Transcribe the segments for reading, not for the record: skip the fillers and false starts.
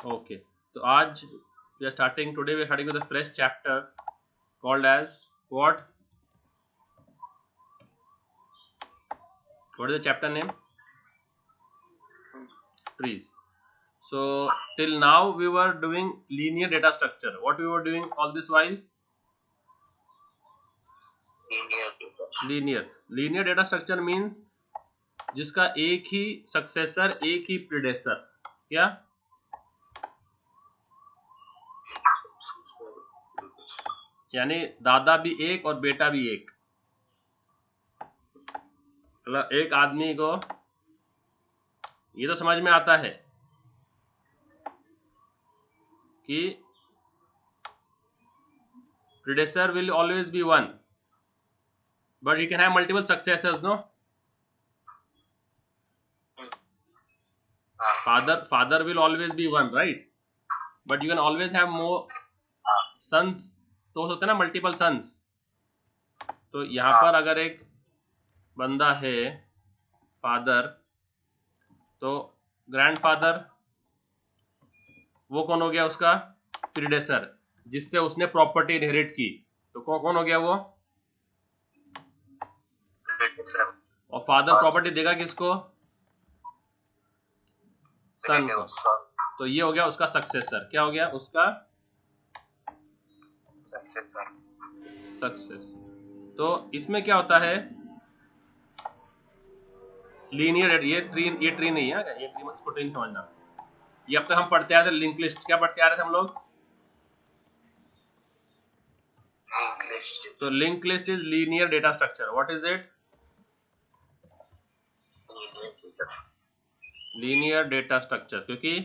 Okay, so आज we are starting today. We are starting with a fresh chapter called as what? What is the chapter name? Trees. So till now we were doing linear data structure. What we were doing all this while? Linear data structure means जिसका एक ही successor एक ही predecessor. क्या? यानी दादा भी एक और बेटा भी एक. मतलब एक आदमी को ये तो समझ में आता है कि predecessor will always be one, but you can have multiple successors, no? Father will always be one, right? But you can always have more sons. तो हो सकता है ना मल्टीपल सन्स. तो यहाँ पर अगर एक बंदा है फादर, तो ग्रैंडफादर वो कौन हो गया? उसका प्रीडेसर, जिससे उसने प्रॉपर्टी इनहेरिट की. तो कौन हो गया वो? और फादर प्रॉपर्टी देगा किसको? सन को. तो ये हो गया उसका सक्सेसर. क्या हो गया उसका? सक्सेस. तो इसमें क्या होता है? लीनियर. ये ट्री नहीं है. ये ट्री इसको ट्री समझना. ये अब तक हम पढ़ते आ रहे थे लिंक लिस्ट. क्या पढ़ते आ रहे थे हम लोग? तो link list is linear data structure. What is it? Linear data structure. क्योंकि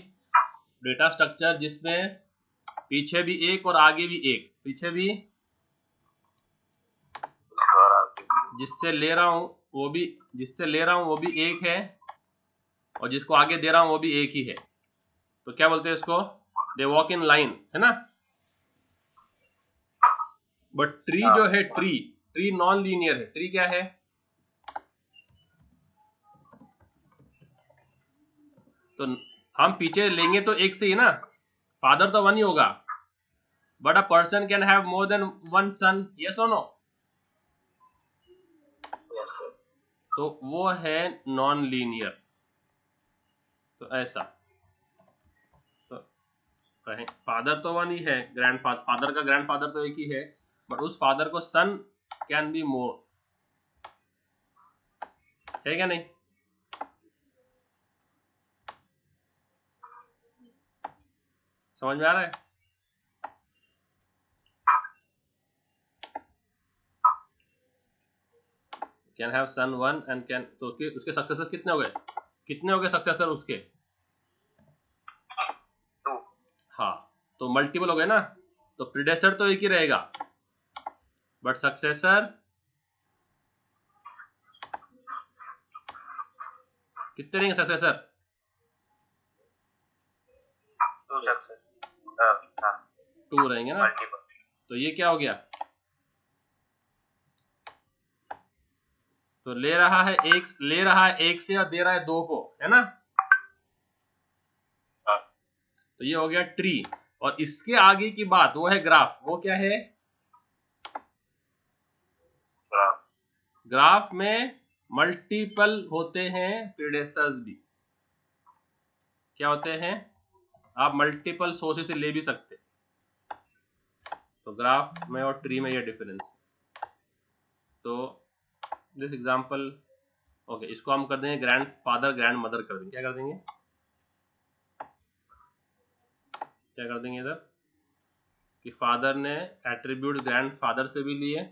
डेटा स्ट्रक्चर जिसमें पीछे भी एक और आगे भी एक, पीछे भी जिससे ले रहा हूं वो भी एक है, और जिसको आगे दे रहा हूं वो भी एक ही है. तो क्या बोलते हैं इसको? दे वॉक इन लाइन, है ना? बट ट्री जो है, ट्री नॉन लीनियर है. ट्री क्या है? तो हम पीछे लेंगे तो एक से ही ना. फादर तो वन ही होगा, but a person can have more than one son. Yes और नो? तो वो है नॉन लीनियर. तो ऐसा. तो फादर तो वन ही है, फादर का ग्रैंडफादर तो एक ही है, बट उस फादर को सन कैन बी मोर. है क्या नहीं? समझ में आ रहा है? Can have son one and can. तो उसके सक्सेसर कितने हो गए सक्सेसर उसके? हाँ. तो मल्टीपल हो गए ना. तो प्रीडेसर तो एक ही रहेगा, बट सक्सेसर कितने रहेंगे? सक्सेसर 2 रहेंगे ना. तो ये क्या हो गया? तो ले रहा है एक से और दे रहा है 2 को, है ना? तो ये हो गया ट्री. और इसके आगे की बात वो है ग्राफ. वो क्या है? ग्राफ में मल्टीपल होते हैं प्रीडेसर्स भी. क्या होते हैं? आप मल्टीपल सोर्सेस से ले भी सकते. तो ग्राफ में और ट्री में ये डिफरेंस. तो दिस एग्जांपल. ओके, इसको हम कर देंगे ग्रैंडफादर ग्रैंड मदर कर देंगे. क्या कर देंगे इधर? कि फादर ने एट्रीब्यूट ग्रैंडफादर से भी लिए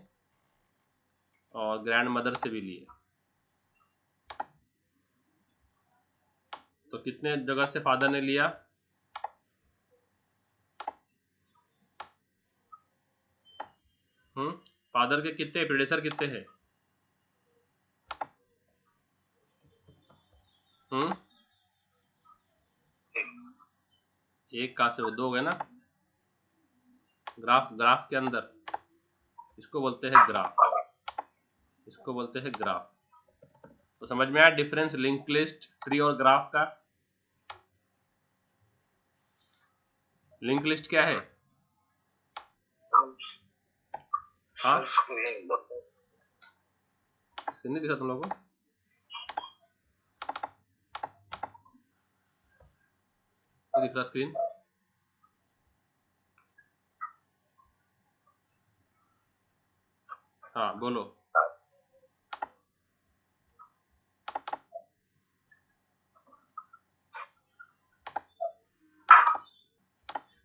और ग्रैंड मदर से भी लिए. तो कितने जगह से फादर ने लिया? फादर के कितने प्रीडेसर कितने हैं? एक कहां से? वो 2 गए ना. ग्राफ के अंदर इसको बोलते हैं ग्राफ. तो समझ में आया डिफरेंस लिंक लिस्ट, ट्री और ग्राफ का? लिंक लिस्ट क्या है? हाँ, नहीं दिखा तुम लोगों को? दिख रहा स्क्रीन? हाँ बोलो।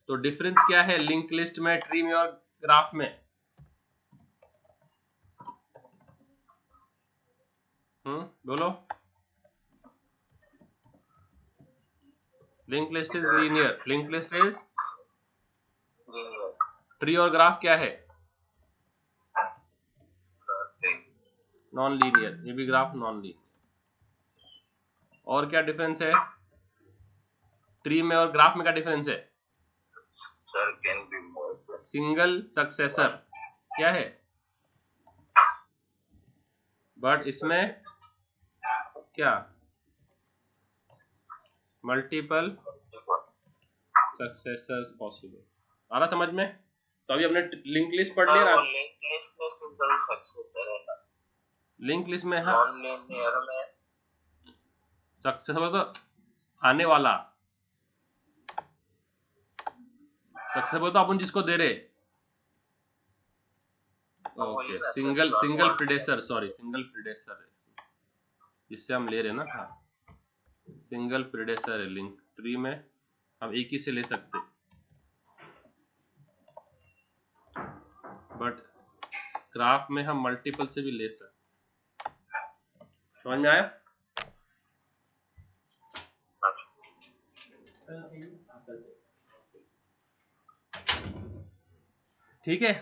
तो डिफरेंस क्या है लिंक लिस्ट में, ट्री में और ग्राफ में? बोलो। Link list is linear, link list is tree, और ग्राफ क्या है? Non linear. ये भी ग्राफ नॉन लीनियर। और क्या डिफरेंस है ट्री में और ग्राफ में? क्या डिफरेंस है? सिंगल सक्सेसर क्या है? बट इसमें क्या? Multiple successors possible. आ रहा समझ में? तो अभी हमने लिंक लिस्ट पढ़ लिया ना। लिंक लिस्ट में सिंगल सक्सेसर है ना। लिंक लिस्ट में नॉन लीनियर में सक्सेसर तो आने वाला, सक्सेसर तो अपन जिसको दे रहे। Okay, single predecessor, sorry single predecessor है जिससे हम ले रहे ना। हाँ, सिंगल प्रीडेसर है। लिंक ट्री में हम एक ही से ले सकते, बट ग्राफ में हम मल्टीपल से भी ले सकते। समझ में आया? ठीक है,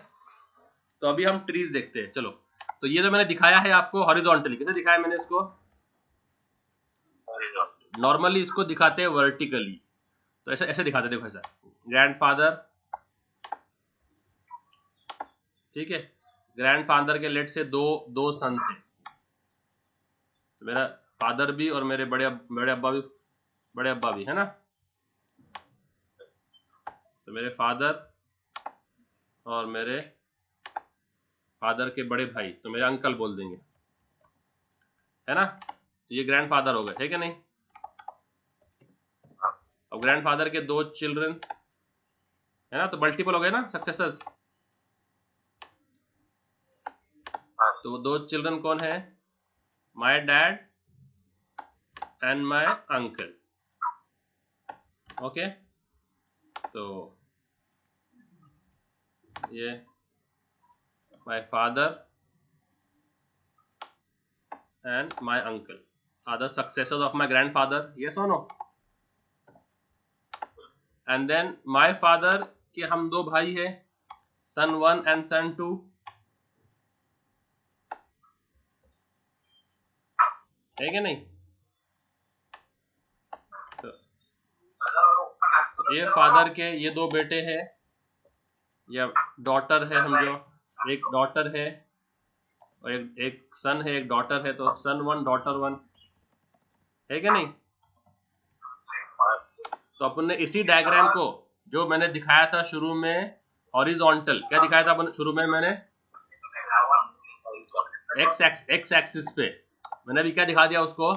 तो अभी हम ट्रीज देखते हैं। चलो, तो ये जो मैंने दिखाया है आपको हॉरिजॉन्टली, कैसे दिखाया मैंने इसको? नॉर्मली इसको दिखाते हैं वर्टिकली। तो ऐसे ऐसे दिखाते, देखो ऐसा। ग्रैंडफादर, ठीक है, ग्रैंडफादर के लेट से दो सन थे। तो मेरा फादर भी और मेरे बड़े अब्बा भी है ना। तो मेरे फादर और मेरे फादर के बड़े भाई, तो मेरे अंकल बोल देंगे, है ना। तो ये ग्रैंडफादर हो गए, है क्या नहीं? अब ग्रैंडफादर के दो चिल्ड्रन, है ना, तो मल्टीपल हो गए ना सक्सेसर्स। तो वो दो चिल्ड्रन कौन है? My dad and my uncle. Okay, तो ये my father and my uncle are the successors of my grandfather, yes or no? And then my father के हम दो भाई हैं, son 1 and son 2, है क्या नहीं? तो ये फादर के ये दो बेटे हैं, या डॉटर है समझो, एक डॉटर है और एक सन है, एक डॉटर है। तो सन 1 डॉटर 1, है क्या नहीं? तो अपन ने इसी डायग्राम को जो मैंने दिखाया था शुरू में हॉरिजॉन्टल, क्या दिखाया था अपन शुरू में? मैंने एक्स एक्सिस पे मैंने अभी क्या दिखा दिया उसको?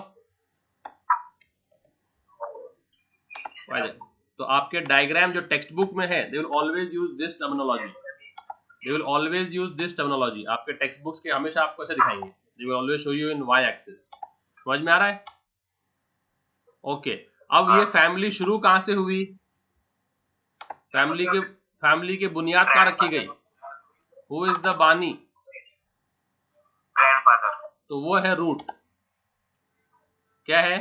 तो आपके डायग्राम जो टेक्स्ट बुक में है, they will always use this terminology, they will always use this terminology. आपके टेक्स्ट बुक्स के हमेशा आपको ऐसे दिखाएंगे, they will always show you in Y axis. समझ में आ रहा है? ओके, अब ये फैमिली शुरू कहां से हुई? फैमिली की बुनियाद कहां रखी गई? हु इज द बानी? ग्रैंडफादर। तो वो है रूट। क्या है?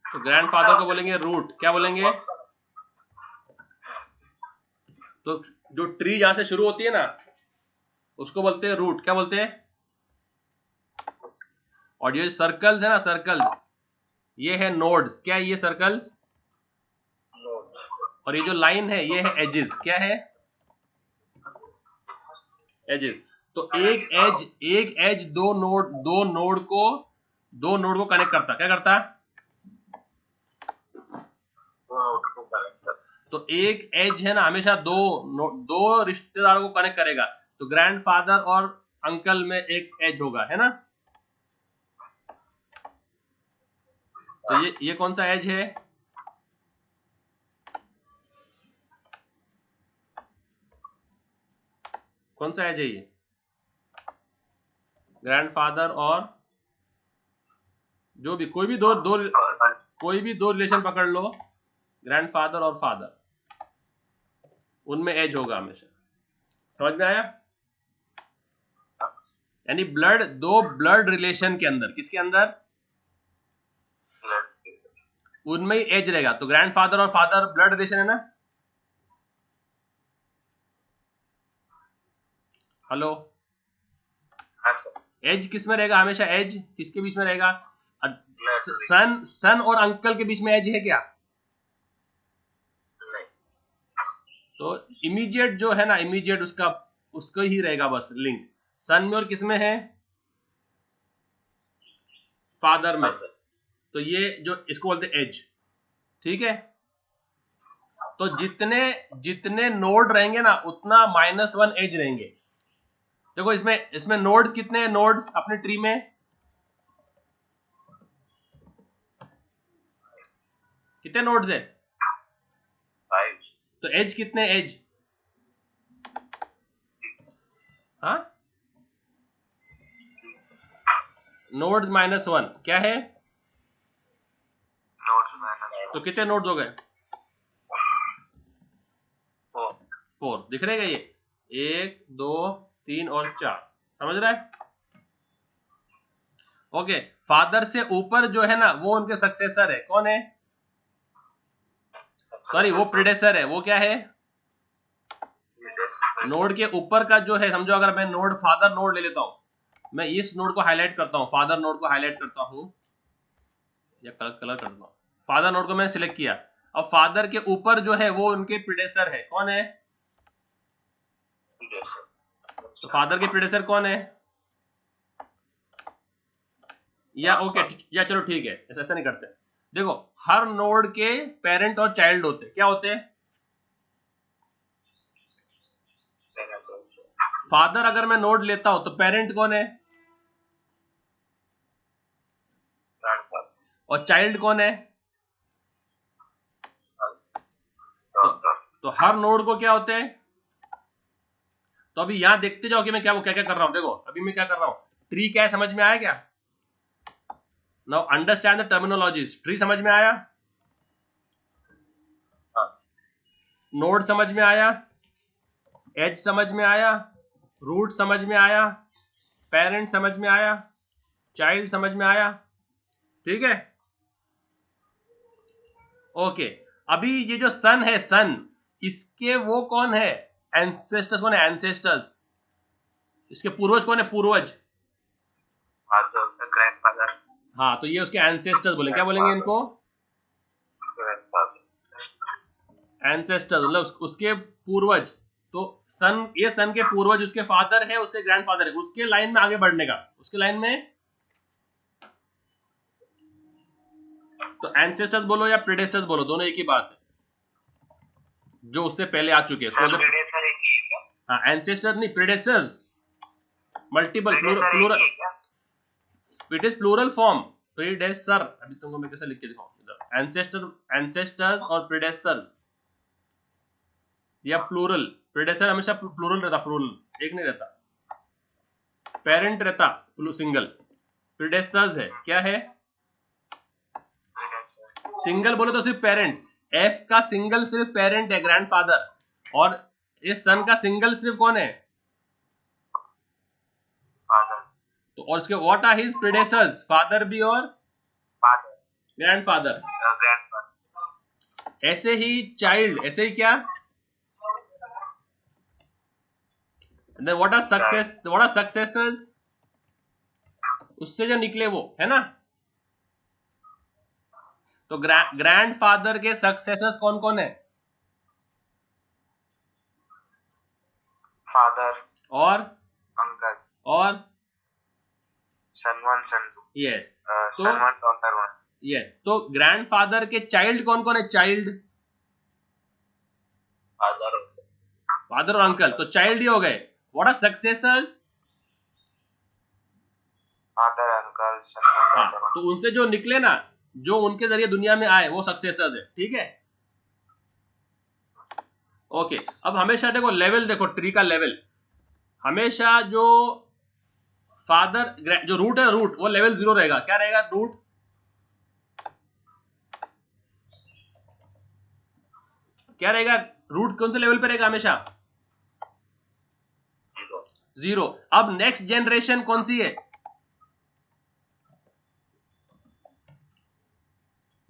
तो ग्रैंडफादर को बोलेंगे रूट। क्या बोलेंगे? तो जो ट्री जहां से शुरू होती है ना, उसको बोलते हैं रूट। क्या बोलते हैं? और ये सर्कल्स है ना, सर्कल, ये है नोड्स। क्या है ये? सर्कल्स। और ये जो लाइन है ये है एजेस। क्या है? एजेस। तो एक एज दो नोड को कनेक्ट करता। क्या करता? To connect. तो एक एज है ना हमेशा दो रिश्तेदारों को कनेक्ट करेगा, तो ग्रैंडफादर और अंकल में एक एज होगा, है ना। तो ये कौन सा एज है? कौन सा एज है ये? ग्रैंडफादर और जो भी कोई भी दो रिलेशन पकड़ लो, ग्रैंडफादर और फादर, उनमें एज होगा हमेशा। समझ में आया? यानी दो ब्लड रिलेशन के अंदर, किसके अंदर? उनमें ही एज रहेगा। तो ग्रैंडफादर और फादर ब्लड रिलेशन है ना। हेलो, एज किस में रहेगा हमेशा? एज किसके बीच में रहेगा? सन और अंकल के बीच में एज है क्या? नहीं। तो इमीडिएट जो है ना, इमीडिएट उसको ही रहेगा बस लिंक। सन में और किस में है? फादर में। तो ये जो इसको बोलते एज, ठीक है। तो जितने नोड रहेंगे ना, उतना -1 एज रहेंगे। देखो इसमें नोड्स कितने हैं? नोड्स अपने ट्री में कितने नोड्स है? 5। तो एज कितने? एज हाँ, नोड्स -1 क्या है? नोड्स मैंने तो कितने नोड्स हो गए? 4 दिख रहे हैं ये? 1 2 3 और 4। समझ रहा है? ओके। फादर से ऊपर जो है ना, वो उनके सक्सेसर है। कौन है? सॉरी, वो प्रीडेसर है। वो क्या है? नोड के ऊपर का जो है, समझो अगर मैं नोड फादर नोड ले लेता हूं, मैं इस नोड को हाईलाइट करता हूं, फादर नोड को हाईलाइट करता हूं, या कलर करता हूं। फादर नोड को मैंने सिलेक्ट किया। अब फादर के ऊपर जो है वो उनके प्रीडेसर है। कौन है? तो फादर के प्रीडेसर कौन है? या ओके, या चलो ठीक है, ऐसा नहीं करते। देखो, हर नोड के पेरेंट और चाइल्ड होते हैं। क्या होते हैं? फादर अगर मैं नोड लेता हूं तो पेरेंट कौन है? और चाइल्ड कौन है? तो हर नोड को क्या होते हैं? तो अभी यहां देखते जाओ कि मैं क्या क्या कर रहा हूं। देखो अभी मैं क्या कर रहा हूं। ट्री क्या है, समझ में आया क्या? Now understand the terminologies. Tree समझ में आया? नोड समझ में आया? एज समझ में आया? रूट समझ में आया? पेरेंट समझ में आया? चाइल्ड समझ में आया? ठीक है, ओके। अभी ये जो सन है, सन, इसके वो कौन है? एंसेस्टर्स कौन है? एंसेस्टर्स, इसके पूर्वज कौन है? पूर्वज, ग्रैंडफादर। हाँ, तो ये उसके एंसेस्टर्स बोलेंगे। क्या बोलेंगे इनको? एंसेस्टर्स, मतलब उसके पूर्वज। तो सन, ये सन के पूर्वज उसके फादर है, उसके ग्रैंडफादर है, उसके लाइन में आगे बढ़ने का, उसके लाइन में। तो एंसेस्टर्स बोलो या प्रीडेसेसर्स बोलो, दोनों एक ही बात है। जो उससे पहले आ चुके हैं, हाँ, एंसेस्टर नहीं, predecessors, multiple, plural, it is plural form. Predecessor, अभी तुमको मैं कैसे लिख के दिखाऊं इधर। एंसेस्टर्स और प्रीडेसर्स, या प्लूरल। प्रीडेसर हमेशा प्लूरल रहता, प्लूरल एक नहीं रहता। पेरेंट रहता सिंगल। प्रीडेसर्स है, क्या है? सिंगल बोले तो सिर्फ पेरेंट। एफ का सिंगल सिर्फ पेरेंट है, ग्रैंडफादर। और इस सन का सिंगल सिर्फ कौन है? तो और उसके what are his predecessors? Father भी और ग्रैंडफादर। ऐसे ही चाइल्ड, ऐसे ही क्या? What are successors? उससे जो निकले वो, है ना। तो ग्रैंडफादर के सक्सेसर्स कौन कौन है? फादर और अंकल और सन 1 सन 2। यस, तो सन 1 डॉटर 1। ये तो ग्रैंडफादर के चाइल्ड कौन कौन है? चाइल्ड फादर और अंकल, तो चाइल्ड ही हो गए। What are successors? Father, uncle, son, one, हाँ, डॉटर। तो उनसे जो निकले ना, जो उनके जरिए दुनिया में आए, वो सक्सेसर्स है। ठीक है, ओके। अब हमेशा देखो लेवल, देखो ट्री का लेवल, हमेशा जो फादर, जो रूट है, रूट वो लेवल 0 रहेगा। क्या रहेगा रूट? क्या रहेगा रूट? कौन से लेवल पे रहेगा हमेशा? 0। अब नेक्स्ट जनरेशन कौन सी है?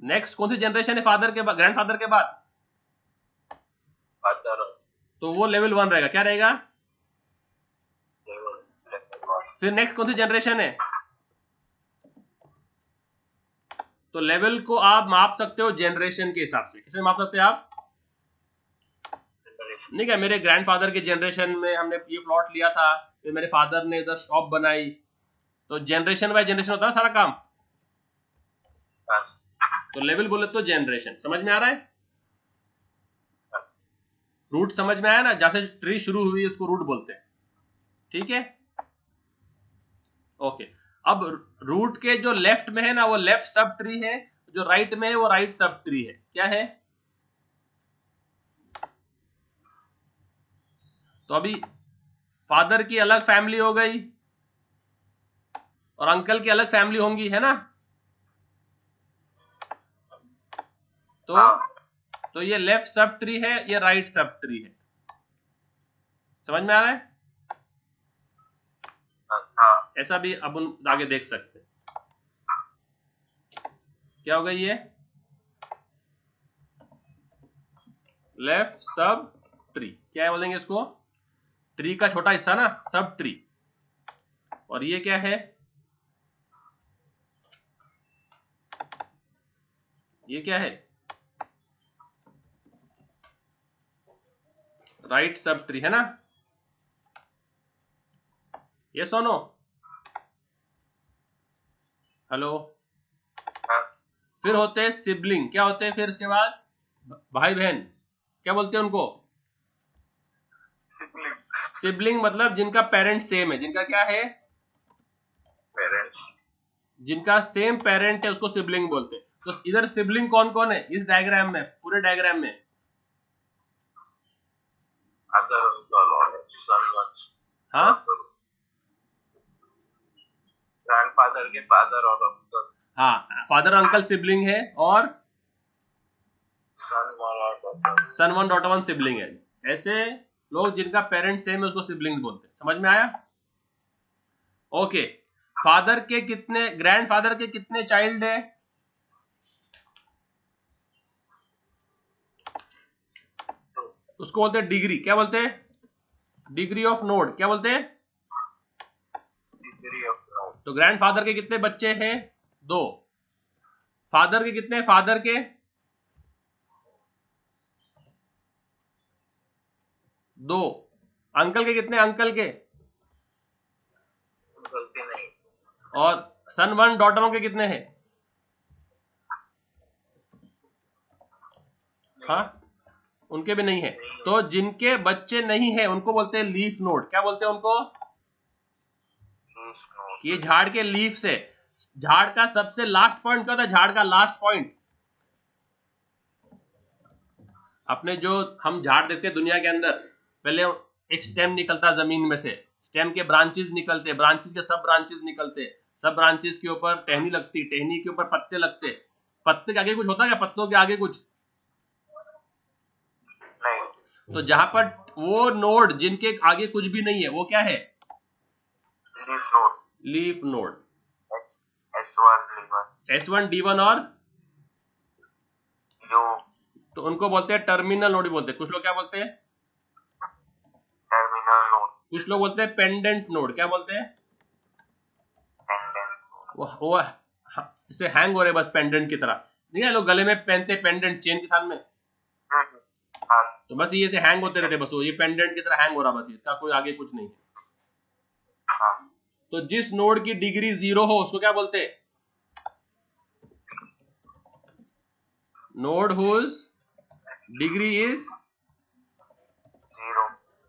नेक्स्ट कौन सी जनरेशन है फादर के बाद, ग्रैंडफादर के बाद? फादर, तो वो लेवल 1 रहेगा। क्या रहेगा? फिर नेक्स्ट कौन सी जनरेशन है? तो लेवल को आप माप सकते हो जनरेशन के हिसाब से। किसे माप सकते हैं आप? नहीं, क्या मेरे ग्रैंडफादर के जनरेशन में हमने ये प्लॉट लिया था, फिर मेरे फादर ने इधर शॉप बनाई, तो जनरेशन बाय जनरेशन होता है सारा काम। तो लेवल बोले तो जनरेशन। समझ में आ रहा है? रूट समझ में आया ना? जहां से ट्री शुरू हुई उसको रूट बोलते हैं। ठीक है, ओके। अब रूट के जो लेफ्ट में है ना, वो लेफ्ट सब ट्री है, जो राइट में है वो राइट सब ट्री है। क्या है? तो अभी फादर की अलग फैमिली हो गई और अंकल की अलग फैमिली होंगी, है ना? तो ये लेफ्ट सब ट्री है, ये राइट सब ट्री है। समझ में आ रहा है? ऐसा भी अब आगे देख सकते हैं। क्या हो गई ये? Left sub tree. क्या है बोलेंगे इसको? ट्री का छोटा हिस्सा ना, सब ट्री। और ये क्या है? ये क्या है? राइट सब ट्री, है ना? ये सुनो, हेलो। फिर होते हैं सिबलिंग। क्या होते हैं फिर इसके बाद? भाई बहन। क्या बोलते हैं उनको? सिबलिंग मतलब जिनका पेरेंट सेम है। जिनका क्या है? पेरेंट्स। जिनका सेम पेरेंट है उसको सिबलिंग बोलते हैं। तो इधर सिबलिंग कौन कौन है इस डायग्राम में, पूरे डायग्राम में? फादर, अंकल और सन, हाँ, ग्रैंडफादर के फादर और अंकल, हाँ, फादर अंकल सिबलिंग है, और सन, वन और daughter. Sun one daughter one sibling है। ऐसे लोग जिनका पेरेंट सेम है उसको सिबलिंग्स बोलते हैं। समझ में आया? ओके। फादर के कितने, ग्रैंडफादर के कितने चाइल्ड है? उसको बोलते हैं डिग्री। क्या बोलते हैं? Degree of node. क्या बोलते हैं? Degree of node. तो ग्रैंडफादर के कितने बच्चे हैं? 2। फादर के कितने? फादर के 2। अंकल के कितने? अंकल के? गलती नहीं। और सन वन डॉटरों के कितने हैं? हाँ, उनके भी नहीं है। तो जिनके बच्चे नहीं है उनको बोलते हैं लीफ नोड। क्या बोलते हैं उनको? ये झाड़ के लीफ से, झाड़ का सबसे लास्ट पॉइंट क्या होता है? झाड़ का लास्ट पॉइंट, अपने जो हम झाड़ देखते हैं दुनिया के अंदर, पहले एक स्टेम निकलता है जमीन में से, स्टेम के ब्रांचेस निकलते, ब्रांचेस के सब ब्रांचेस निकलते, सब ब्रांचेस के ऊपर टहनी लगती, टहनी के ऊपर पत्ते लगते। पत्ते के आगे कुछ होता है क्या? पत्तों के आगे कुछ नहीं। तो जहां पर वो नोड जिनके आगे कुछ भी नहीं है वो क्या है? Leaf node. Leaf node. S1, D1, S1 D1 और U, तो उनको बोलते हैं टर्मिनल नोड ही बोलते हैं। कुछ लोग क्या बोलते हैं? टर्मिनल नोड, कुछ लोग बोलते हैं पेंडेंट नोड। क्या बोलते हैं? Pendant node. वो इसे हैंग हो रहे बस पेंडेंट की तरह। नहीं है, लोग गले में पहनते पेंडेंट चेन के साथ में, हाँ, तो बस ये से हैंग होते रहते, बस वो ये पेंडेंट की तरह हैंग हो रहा, बस इसका कोई आगे कुछ नहीं है। हाँ। तो जिस नोड की डिग्री 0 हो उसको क्या बोलते हैं? Node whose degree is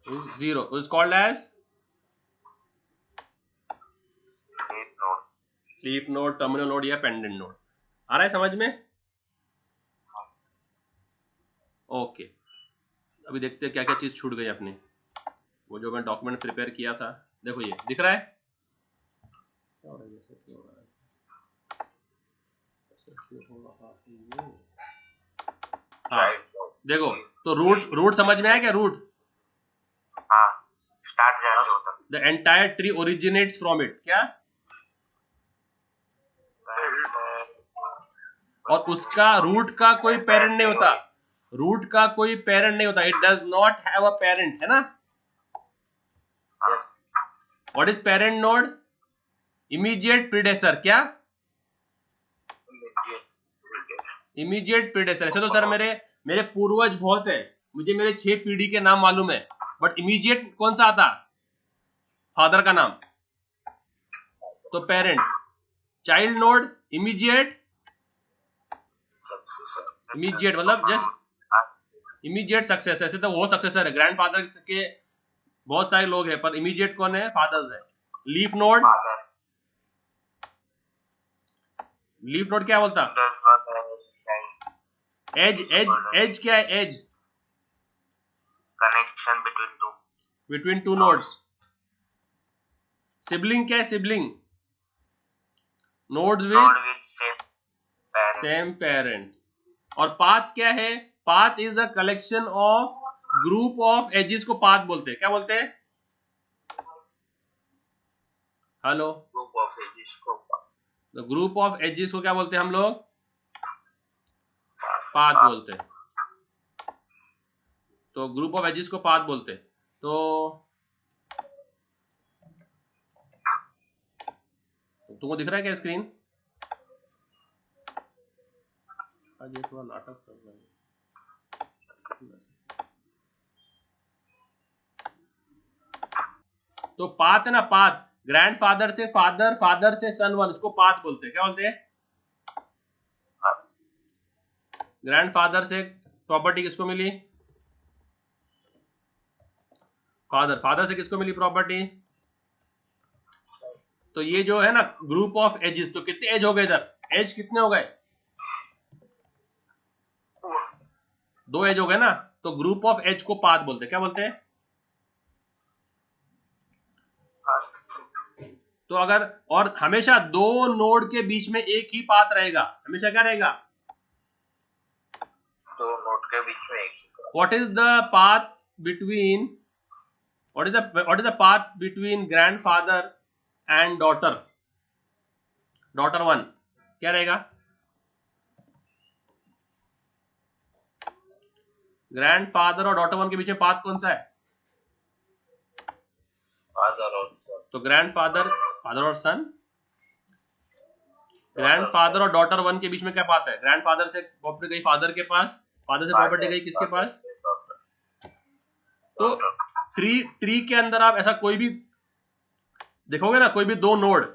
is 0 is called as leaf node, terminal node या पेंडेंट नोड। आ रहा है समझ में? ओके, अभी देखते हैं क्या क्या चीज छूट गई अपनी। वो जो मैं डॉक्यूमेंट प्रिपेयर किया था, देखो ये दिख रहा है। हाँ देखो, तो रूट समझ में आया क्या? रूट स्टार्ट जहाँ से होता है। The entire tree originates from it, क्या? और उसका रूट का कोई पेरेंट नहीं होता, रूट का कोई पेरेंट नहीं होता, it does not have a parent, है ना? What is parent node? Immediate predecessor, क्या? Immediate predecessor. ऐसे तो सर मेरे पूर्वज बहुत है, मुझे मेरे 6 पीढ़ी के नाम मालूम है, बट इमीडिएट कौन सा आता? फादर का नाम, तो पेरेंट। चाइल्ड नोड इमीडिएट मतलब जस्ट इमीडिएट सक्सेसर। ऐसे तो वो सक्सेसर है, ग्रैंडफादर के बहुत सारे लोग हैं, पर इमीडिएट कौन है? फादर्स है। लीफ नोड, लीफ नोड क्या बोलता? एज क्या है? Edge connection between two nodes. Sibling क्या है? Sibling nodes with same parent. और पाथ क्या है? Path is a collection of group of edges को पाथ बोलते हैं। क्या बोलते हैं? हेलो, ग्रुप ऑफ एजेस को ग्रुप ऑफ एजेस को क्या बोलते हैं हम लोग? पाथ बोलते हैं। तो ग्रुप ऑफ एजेस को पाथ बोलते हैं। तो तुमको दिख रहा है क्या स्क्रीन? आज ये थोड़ा नाटक कर रहा है। तो पाथ है ना, पाथ ग्रैंडफादर से फादर, फादर से सन वन, उसको पाथ बोलते हैं। क्या बोलते हैं? ग्रैंडफादर से प्रॉपर्टी किसको मिली? फादर। फादर से किसको मिली प्रॉपर्टी? तो ये जो है ना ग्रुप ऑफ एजेस, तो कितने एज हो गए इधर? एज कितने हो गए? 2 एज हो गए ना, तो ग्रुप ऑफ एज को पाथ बोलते हैं। क्या बोलते हैं? तो अगर, और हमेशा 2 नोड के बीच में एक ही पाथ रहेगा, हमेशा क्या रहेगा? 2 नोड के बीच में एक ही। What is the path between, what is the path between grandfather and daughter? Daughter 1 क्या रहेगा? ग्रैंडफादर और डॉटर 1 के बीच में पाथ कौन सा है? फादर और तो ग्रैंडफादर, फादर और सन। ग्रैंडफादर और डॉटर 1 के बीच में क्या पाथ है? ग्रैंडफादर से प्रॉपर्टी गई फादर के पास, फादर से प्रॉपर्टी गई किसके पास? तो ट्री के अंदर आप ऐसा कोई भी देखोगे ना, कोई भी 2 नोड,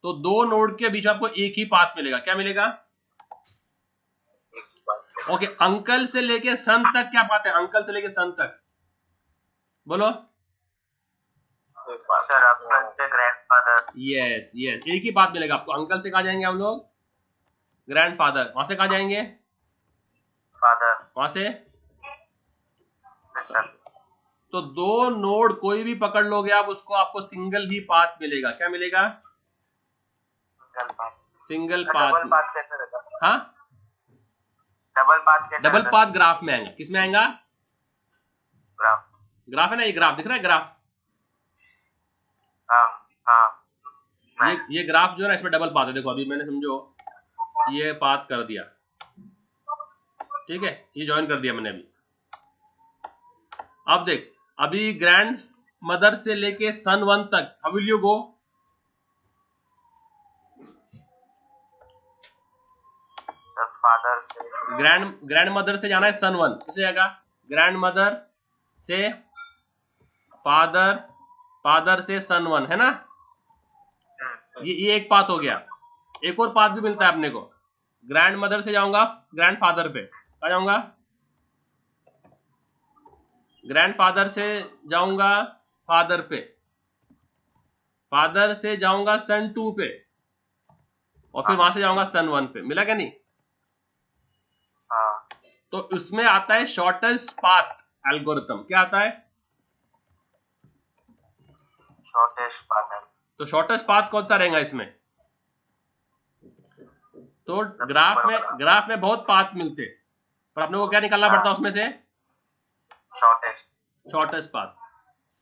तो 2 नोड के बीच आपको एक ही पाथ मिलेगा। क्या मिलेगा? ओके, अंकल से लेके सन तक क्या पाथ है? अंकल से लेके सन तक बोलो सर। अंकल से ग्रैंडफादर। यस यस, एक ही बात मिलेगा आपको। अंकल से कहा जाएंगे हम लोग? ग्रैंडफादर। वहां से कहा जाएंगे? फादर। वहां से? सर। तो 2 नोड कोई भी पकड़ लोगे आप, उसको आपको सिंगल ही पाथ मिलेगा। क्या मिलेगा? Single path. डबल पाथ कैसे रहता? हाँ, डबल पाथ कैसे? डबल पाथ ग्राफ में आएंगे। किसमें आएगा? ग्राफ। ग्राफ है ना, ये ग्राफ दिख रहा है, ग्राफ। हाँ। ये ग्राफ जो है ना, इसमें डबल पाथ है। देखो अभी मैंने समझो ये पाथ कर दिया, ठीक है, ये ज्वाइन कर दिया मैंने अभी। अब देख, अभी ग्रैंड मदर से लेके सन 1 तक, how will you go? Father से ग्रैंड मदर से जाना है सन 1, कैसे जाएगा? ग्रैंड मदर से फादर, फादर से सन 1, है ना? ये एक पाथ हो गया। एक और पाथ भी मिलता है अपने को। ग्रैंड मदर से जाऊंगा ग्रैंड फादर पे, कहा जाऊंगा? ग्रैंडफादर से जाऊंगा फादर पे, फादर से जाऊंगा सन 2 पे, और फिर वहां से जाऊंगा सन 1 पे। मिला क्या नहीं? हाँ तो उसमें आता है शॉर्टेस्ट पाथ एल्गोरिथम। क्या आता है? शॉर्टेस्ट पाथ है। तो शॉर्टेस्ट पाथ कौन सा रहेगा इसमें? तो ग्राफ में बहुत पाथ मिलते, पर अपने को क्या निकालना पड़ता है उसमें से? Shortest path.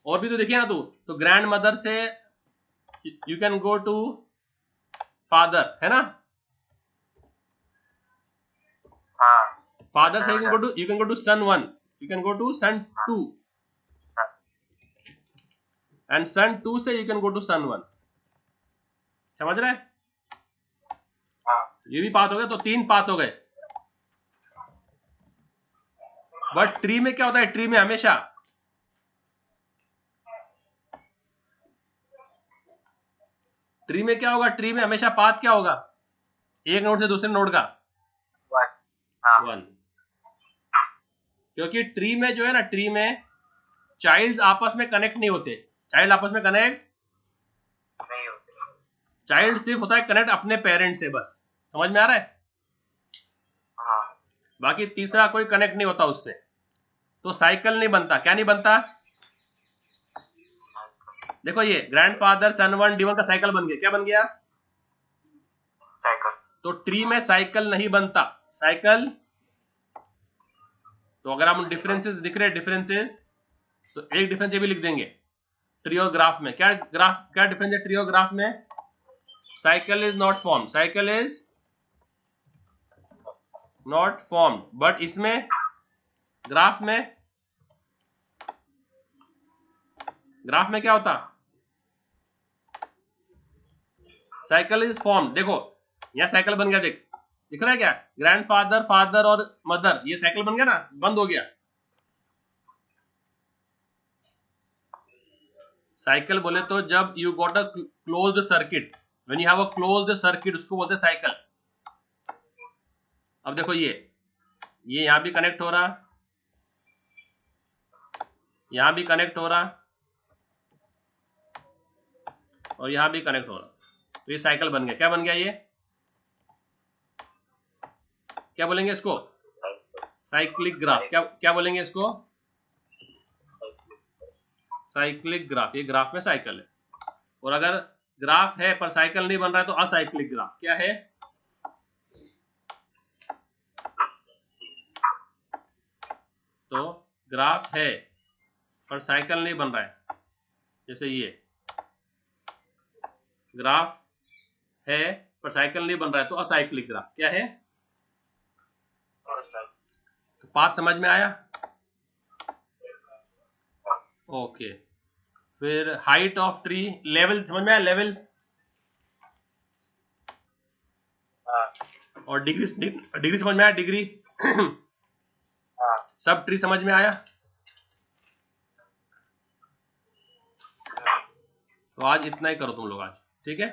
और भी तो देखिए ना तू, तो ग्रैंड मदर से you can go to father, है ना? हाँ फादर से you can go to son 1, you can go to son 2, and son 2 से you can go to son 1। समझ रहे हैं? हाँ ये भी पाथ हो गया, तो 3 पाथ हो गए। बट ट्री में क्या होता है? ट्री में हमेशा क्या होगा? ट्री में हमेशा पाथ क्या होगा? एक नोड से दूसरे नोड का 1। क्योंकि ट्री में जो है ना, ट्री में चाइल्ड्स आपस में कनेक्ट नहीं होते। चाइल्ड आपस में कनेक्ट नहीं होते। चाइल्ड सिर्फ होता है कनेक्ट अपने पेरेंट से, बस। समझ में आ रहा है? हाँ बाकी तीसरा कोई कनेक्ट नहीं होता उससे। तो साइकिल नहीं बनता। क्या नहीं बनता? देखो ये ग्रैंडफादर सन 1 D1 का साइकिल बन गया। क्या बन गया? साइकिल। तो ट्री में साइकिल नहीं बनता। साइकिल, तो अगर हम डिफरेंसेस दिख रहे हैं, डिफरेंसेस, तो एक डिफरेंस ये भी लिख देंगे ट्री और ग्राफ में। क्या डिफरेंस है ट्री और ग्राफ में? Cycle is not form, cycle is not form. But इसमें ग्राफ में क्या होता? Cycle is form. देखो यहां साइकिल बन गया, दिख रहा है क्या? ग्रैंडफादर, फादर और मदर, ये साइकिल बन गया ना, बंद हो गया। साइकिल बोले तो जब you got a closed circuit, when you have a closed circuit, उसको बोलते हैं साइकिल। अब देखो ये यहां भी कनेक्ट हो रहा, यहां भी कनेक्ट हो रहा, और यहां भी कनेक्ट हो रहा, तो ये साइकिल बन गया। क्या बन गया ये? क्या बोलेंगे इसको? Cyclic graph. क्या बोलेंगे इसको? Cyclic graph. ये ग्राफ में साइकिल है। और अगर ग्राफ है पर साइकिल नहीं बन रहा है तो असाइक्लिक ग्राफ। क्या है? तो ग्राफ है पर साइकिल नहीं बन रहा है, जैसे ये ग्राफ है पर साइकिल नहीं बन रहा है, तो असाइक्लिक ग्राफ। क्या है? तो पाथ समझ में आया? ओके। फिर हाइट ऑफ ट्री, लेवल समझ में आया? लेवल्स और डिग्री समझ में आया? डिग्री सब ट्री समझ में आया? तो आज इतना ही करो तुम लोग आज, ठीक है?